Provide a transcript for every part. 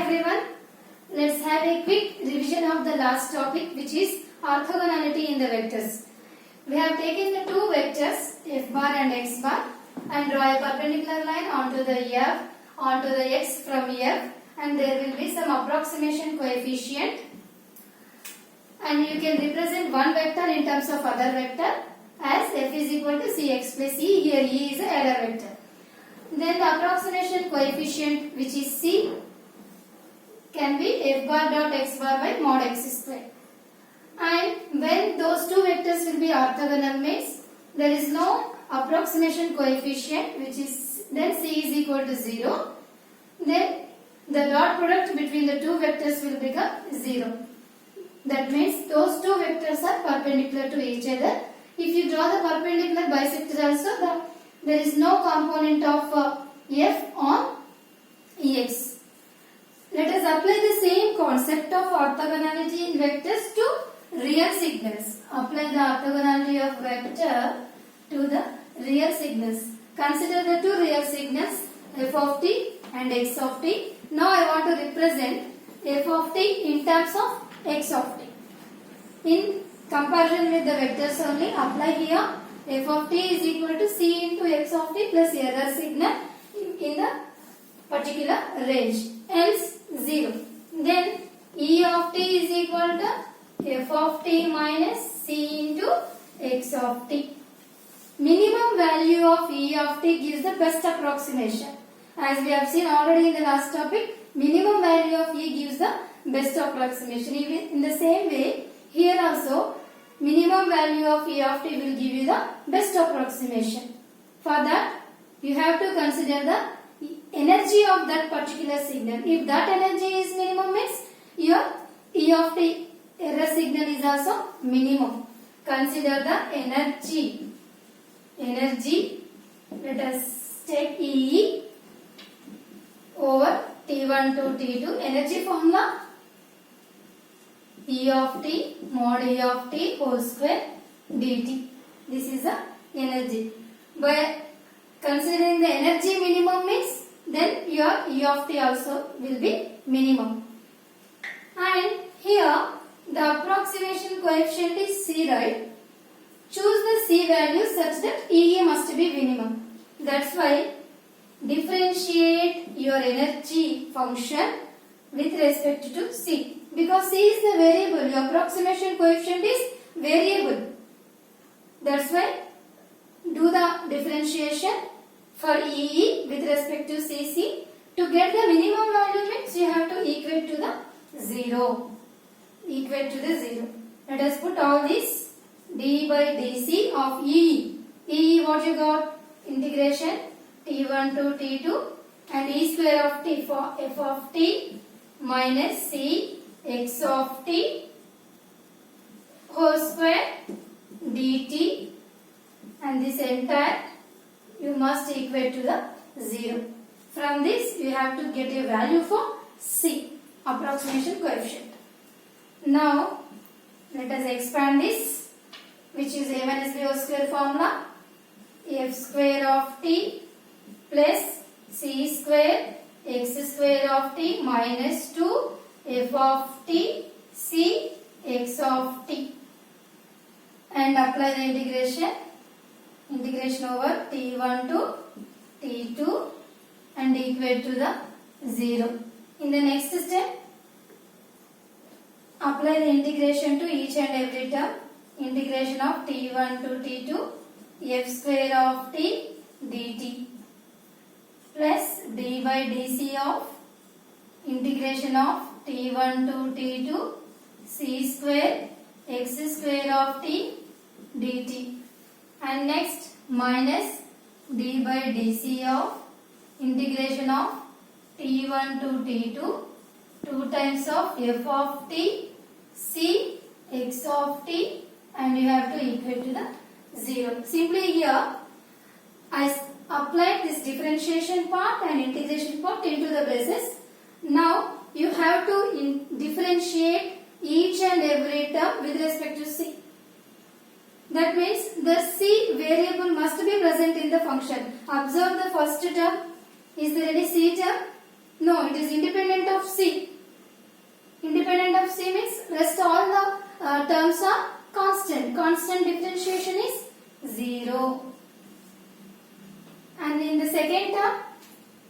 everyone. Let's have a quick revision of the last topic, which is orthogonality in the vectors. We have taken the two vectors f bar and x bar and draw a perpendicular line onto the x from f, and there will be some approximation coefficient, and you can represent one vector in terms of other vector as f is equal to cx plus e. Here e is a error vector. Then the approximation coefficient, which is c, can be f bar dot x bar by mod x square. And when those two vectors will be orthogonal, means there is no approximation coefficient, which is then c is equal to 0. Then the dot product between the two vectors will become 0. That means those two vectors are perpendicular to each other. If you draw the perpendicular bisector also, there is no component of f on ex. Let us apply the same concept of orthogonality in vectors to real signals. Apply the orthogonality of vector to the real signals. Consider the two real signals f of t and x of t. Now I want to represent f of t in terms of x of t. In comparison with the vectors only, apply here f of t is equal to c into x of t plus error signal in the particular range, else 0. Then e of t is equal to f of t minus c into x of t. Minimum value of e of t gives the best approximation. As we have seen already in the last topic, minimum value of e gives the best approximation. Even in the same way, here also minimum value of e of t will give you the best approximation. For that, you have to consider the energy of that particular signal. If that energy is minimum, means your e of t error signal is also minimum. Consider the energy. Let us take E over T1 to T2. Energy formula E of t mod E of t whole square dt. This is the energy. By considering the energy minimum, means then your E of t also will be minimum. And here the approximation coefficient is c, right? Choose the c value such that E must be minimum. That's why differentiate your energy function with respect to c. Because c is the variable, your approximation coefficient is variable. That's why do the differentiation for E with respect to cc. To get the minimum value, means you have to equate to the 0. Equate to the 0. Let us put all this d by dc of E. E, what you got? Integration t1 to t2 and e square of t for f of t minus c x of t whole square dt, and this entire you must equate to the 0. From this you have to get a value for c, approximation coefficient. Now let us expand this, which is a minus b whole square formula. F square of t plus c square x square of t minus 2 f of t c x of t, and apply the integration over t1 to t2 and equate to the 0. In the next step, apply the integration to each and every term. Integration of t1 to t2 f square of t dt plus d by dc of integration of t1 to t2 c square x square of t dt, and next minus d by dc of integration of t1 to t2 2 times of f of t c x of t, and you have to equate to the 0. Simply here I applied this differentiation part and integration part into the basis. Now you have to differentiate each and every term with respect to c. That means the c variable must be present in the function. Observe the first term. Is there any c term? No, it is independent of c. C. Independent of C means rest all the terms are constant. Constant differentiation is 0. And in the second term,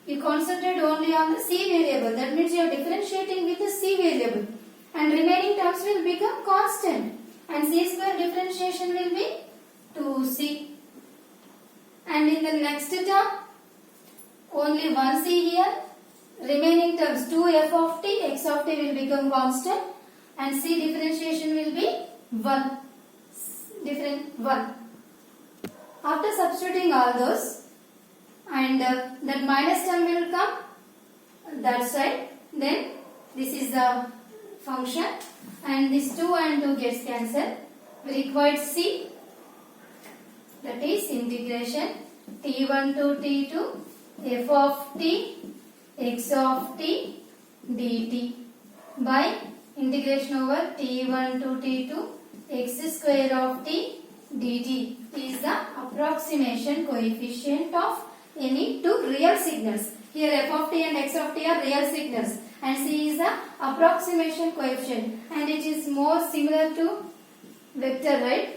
you concentrate only on the C variable. That means you are differentiating with the C variable. And remaining terms will become constant. And C square differentiation will be 2C. And in the next term, only one C here. Remaining terms 2f of t, x of t will become constant. And C differentiation will be 1. Different 1. After substituting all those, and that minus term will come that side, then this is the function, and this 2 and 2 gets cancelled. We required C, that is integration t1 to t2 f of t x of t dt by integration over t1 to t2 x square of t dt is the approximation coefficient of any two real signals. Here f of t and x of t are real signals and C is the approximation coefficient, and it is more similar to vector, right?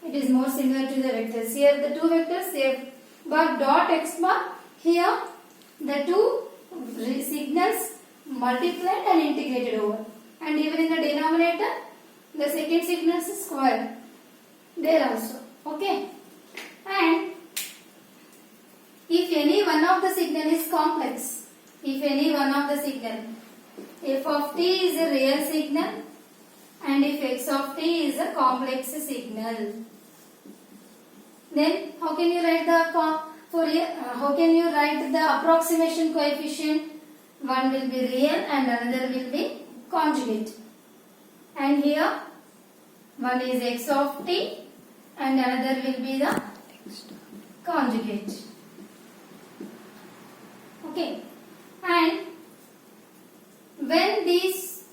It is more similar to the vectors. Here the two vectors f bar dot x bar, here the two signals multiplied and integrated over, and even in the denominator the second signal is square there also. Okay, and if any one of the signal is complex, if any one of the signal f of t is a real signal and if x of t is a complex signal, then how can you write the approximation coefficient? One will be real and another will be conjugate. And here one is x of t and another will be the conjugate. Okay, and when these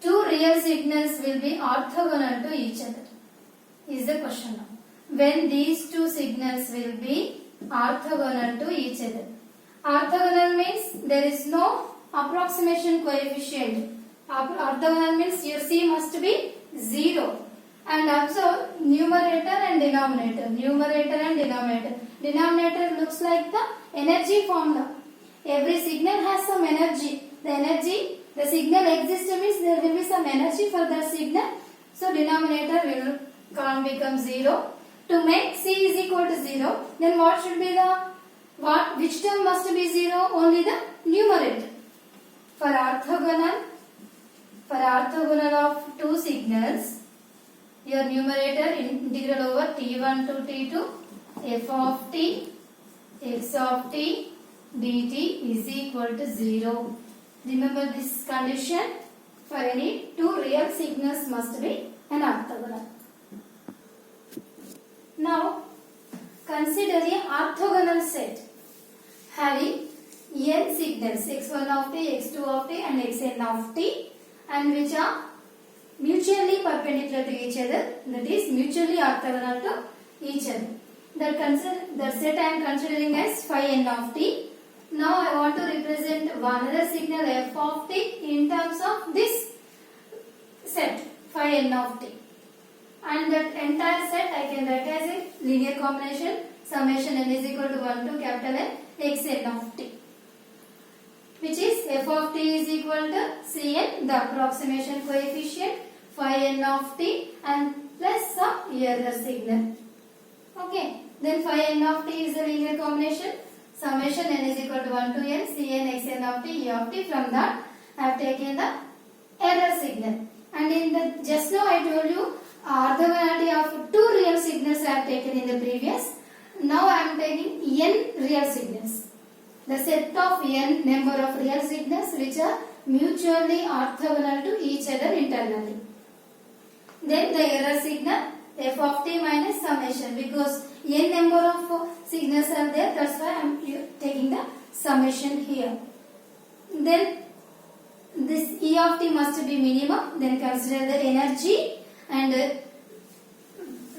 two real signals will be orthogonal to each other is the question now. When these two signals will be orthogonal to each other. Orthogonal means there is no approximation coefficient. Orthogonal means your C must be 0. And observe numerator and denominator. Numerator and denominator. Denominator looks like the energy formula. Every signal has some energy. The signal exists means there will be some energy for that signal. So denominator will become 0. To make C is equal to 0, then what should be which term must be 0? Only the numerator. For orthogonal of two signals, your numerator integral over t1 to t2 f of t x of t dt is equal to 0. Remember this condition. For any two real signals must be an orthogonal. Now consider a orthogonal set having n signals x1 of t, x2 of t and xn of t, and which are mutually perpendicular to each other, that is mutually orthogonal to each other. That set I am considering as phi n of t. Now I want to represent another signal f of t in terms of this set phi n of t. And that entire set I can write as a linear combination summation n is equal to 1 to capital N x n of t, which is f of t is equal to Cn, the approximation coefficient, phi n of t and plus some other signal. Okay, then phi n of t is a linear combination summation n is equal to 1 to n Cn x n of t e of t. From that I have taken the error signal, and in the just now I told you orthogonality of two real signals I have taken in the previous. Now I am taking n real signals. The set of n number of real signals which are mutually orthogonal to each other internally. Then the error signal f of t minus summation, because n number of signals are there, that's why I am taking the summation here. Then this e of t must be minimum. Then consider the energy, and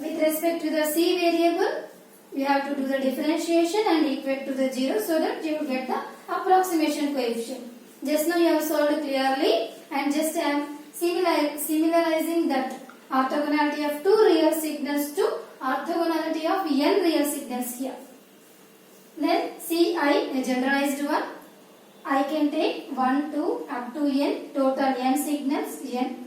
with respect to the c variable you have to do the differentiation and equate to the 0 so that you will get the approximation coefficient. Just now you have solved clearly, and just I am similarizing that orthogonality of two real signals to orthogonality of n real signals here. Then Ci, a generalized one. I can take 1, 2 up to n, total n signals, n.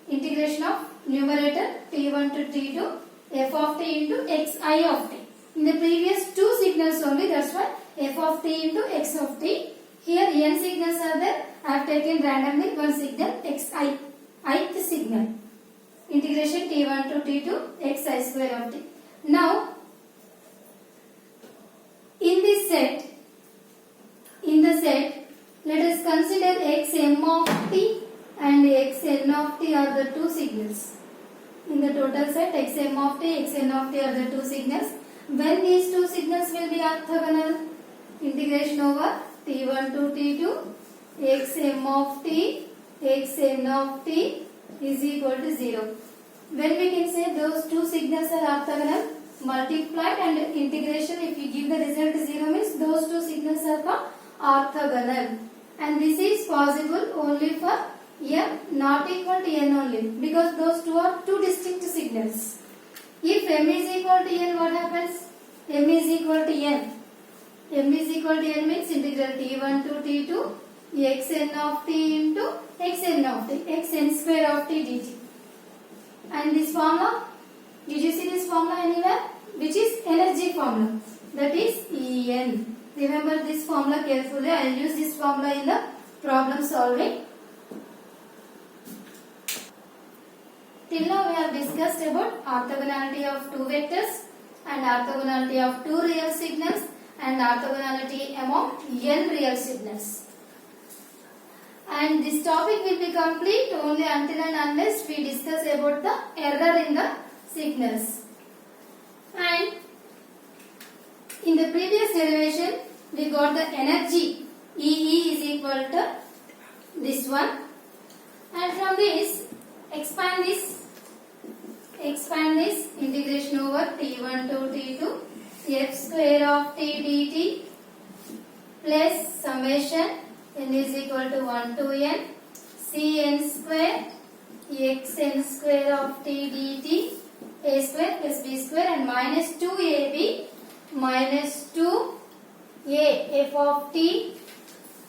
Integration of numerator t1 to t2, f of t into xi of t. In the previous two signals only, that's why f of t into x of t. Here n signals are there. I have taken randomly one signal xi, ith signal. Integration t1 to t2 xi square of t. Now, in the set, let us consider xm of t and xn of t are the two signals. In the total set, xm of t, xn of t are the two signals. When these two signals will be orthogonal, integration over t1 to t2, xm of t, xn of t is equal to 0. When we can say those two signals are orthogonal, multiplied and integration, if you give the result 0 means those two signals are called orthogonal. And this is possible only for m not equal to n only, because those two are two distinct signals. If m is equal to n, what happens? M is equal to n. M is equal to n means integral t1 to t2 xn of t into xn of t, xn square of t dt. And this formula, did you see this formula anywhere? Which is energy formula, that is En. Remember this formula carefully. I will use this formula in the problem solving. Till now we have discussed about orthogonality of two vectors and orthogonality of two real signals and orthogonality among n real signals. And this topic will be complete only until and unless we discuss about the error in the signals. And in the previous derivation, we got the energy EE is equal to this one. And from this, expand this integration over t1 to t2 f square of t dt plus summation n is equal to 1 to n cn square xn square of t dt a square plus b square and minus 2ab minus 2a f of t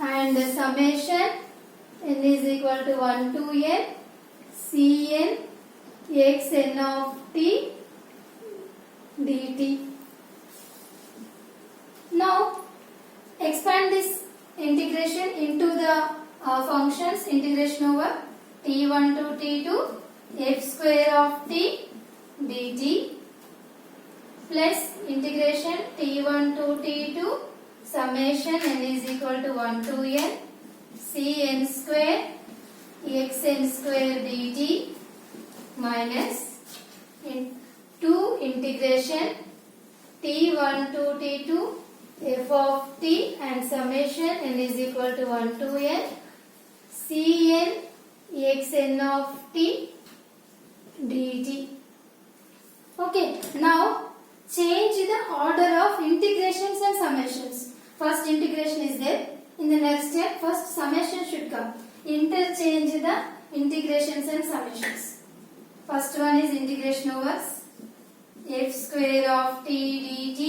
and the summation n is equal to 1 to n cn xn of t dt. Now expand this integration into the functions. Integration over t1 to t2 f square of t dt plus integration t1 to t2 summation n is equal to 1 to n cn square xn square dt minus 2 integration t1 to t2 f of t and summation n is equal to 1 to n cn xn of t dt. Okay, now change the order of integrations and summations. First integration is there. In the next step, first summation should come. Interchange the integrations and summations. First one is integration over f square of t dt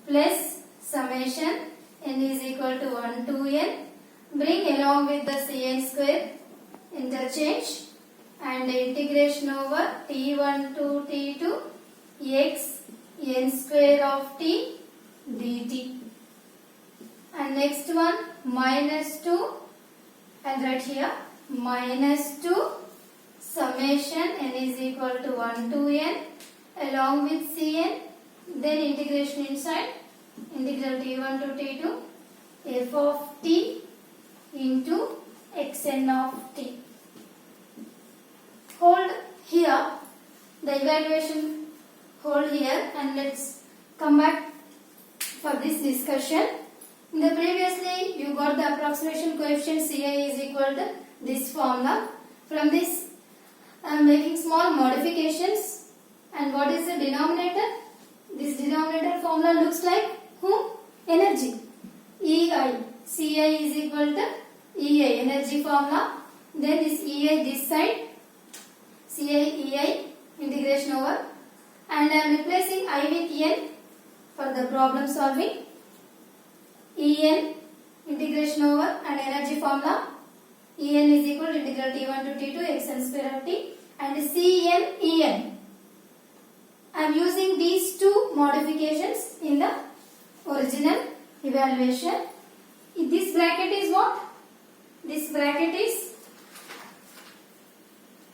plus summation n is equal to 1 to n. Bring along with the cn square, interchange, and integration over t1 to t2 x n square of t dt. And next one minus 2, and right here minus 2 summation n is equal to 1 to n along with cn, then integration inside integral t1 to t2 f of t into xn of t. Hold here the evaluation, hold here, and let's come back for this discussion. In the previously you got the approximation coefficient Ci is equal to this formula. From this I am making small modifications. And what is the denominator? This denominator formula looks like whom? Energy. EI. Ci is equal to Ei, energy formula. Then this Ei this side, Ci Ei integration over, and I am replacing I with N for the problem solving. En integration over and energy formula. En is equal to integral T1 to T2 xn square of T, and Cn En. I am using these two modifications in the original evaluation. This bracket is what? This bracket is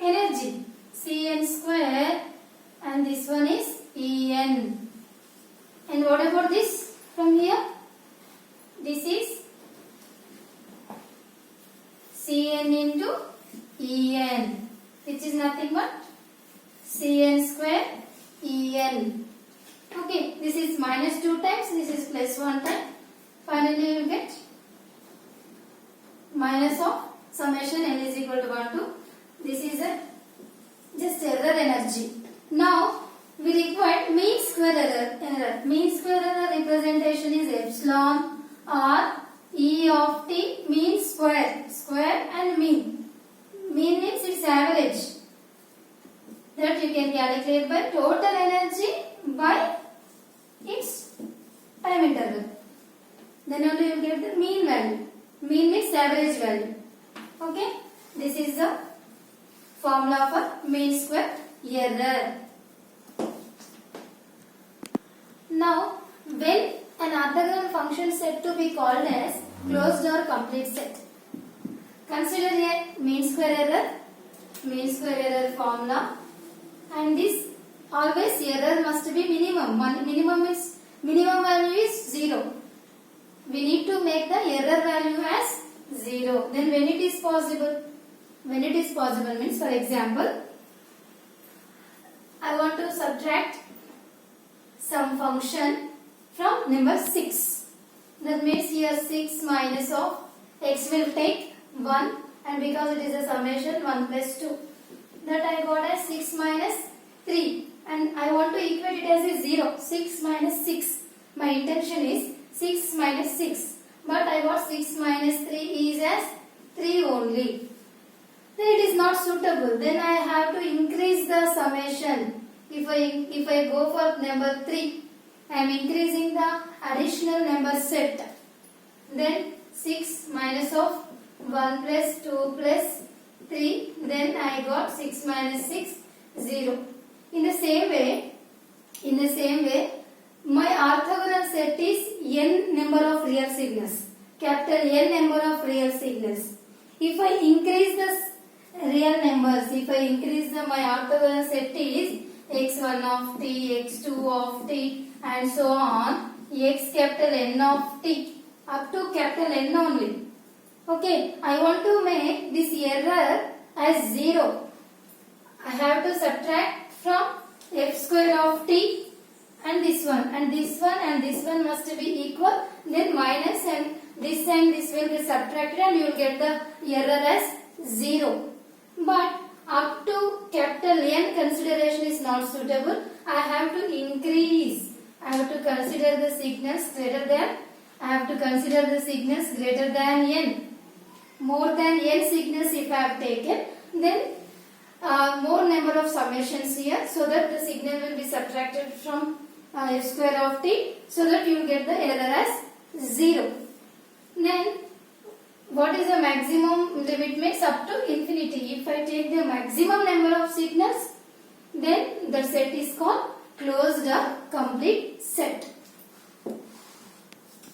energy, Cn square, and this one is En. And what about this from here? This is Cn into En, which is nothing but Cn square En. Okay, this is minus 2 times, this is plus 1 time. Finally, you will get minus of summation n is equal to 1 to. This is a just error energy. Now, we require mean square error. Mean square error representation is epsilon or E of t mean square. Square and mean. Mean means its average. That you can calculate by total energy by its time interval. Then only you will get the mean value. Mean means average value. Okay. This is the formula for mean square error. Now, when an orthogonal function set to be called as closed or complete set, consider a mean square error formula, and this always error must be minimum. Minimum value is 0. We need to make the error value as 0. Then when it is possible? When it is possible means, for example, I want to subtract some function from number 6. That means here 6 minus of x will take 1, and because it is a summation 1 plus 2. That I got as 6 minus 3, and I want to equate it as a 0. 6 minus 6. My intention is 6 minus 6. But I got 6 minus 3 is as 3 only. Then it is not suitable. Then I have to increase the summation. If I go for number 3, I am increasing the additional number set. Then 6 minus of 1 plus 2 plus 3. Then I got 6 minus 6, 0. In the same way, my orthogonal set is n number of real signals. Capital N number of real signals. If I increase the real numbers, my orthogonal set is x1 of t, x2 of t, and so on, x capital N of t, up to capital N only. Okay, I want to make this error as 0. I have to subtract from f square of t and this one, and this one and this one must be equal, then minus, and this will be subtracted, and you will get the error as 0. But up to capital N consideration is not suitable. I have to increase. I have to consider the signals greater than n. More than n signals if I have taken, then more number of summations here, so that the signal will be subtracted from f square of t, so that you will get the error as 0. Then what is the maximum limit? Means up to infinity. If I take the maximum number of signals, then the set is called closed or complete set.